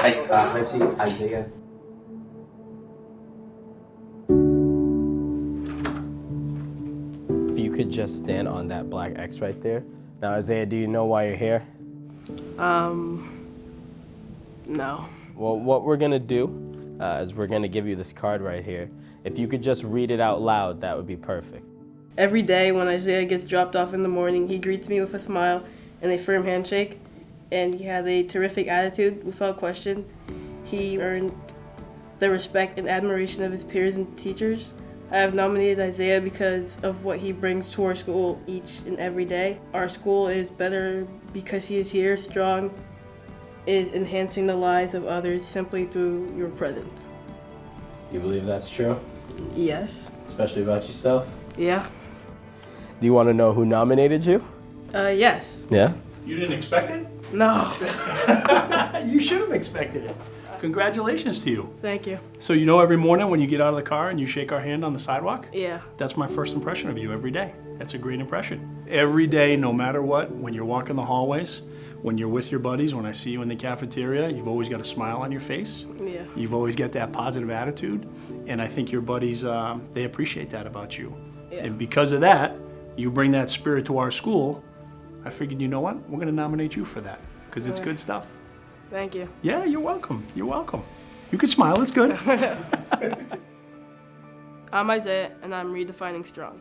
I see Isaiah. If you could just stand on that black X right there. Now, Isaiah, do you know why you're here? No. Well, what we're gonna do is we're gonna give you this card right here. If you could just read it out loud, that would be perfect. Every day when Isaiah gets dropped off in the morning, he greets me with a smile and a firm handshake, and he has a terrific attitude without question. He earned the respect and admiration of his peers and teachers. I have nominated Isaiah because of what he brings to our school each and every day. Our school is better because he is here. Strong is enhancing the lives of others simply through your presence. You believe that's true? Yes. Especially about yourself? Yeah. Do you want to know who nominated you? Yes. Yeah? You didn't expect it? No. You should have expected it. Congratulations to you. Thank you. So you know every morning when you get out of the car and you shake our hand on the sidewalk? Yeah. That's my first impression of you every day. That's a great impression. Every day, no matter what, when you're walking the hallways, when you're with your buddies, when I see you in the cafeteria, you've always got a smile on your face. Yeah. You've always got that positive attitude. And I think your buddies, they appreciate that about you. Yeah. And because of that, you bring that spirit to our school. I figured, you know what? We're going to nominate you for that because it's good stuff. Thank you. Yeah, you're welcome. You're welcome. You can smile. It's good. I'm Isaiah, and I'm redefining strong.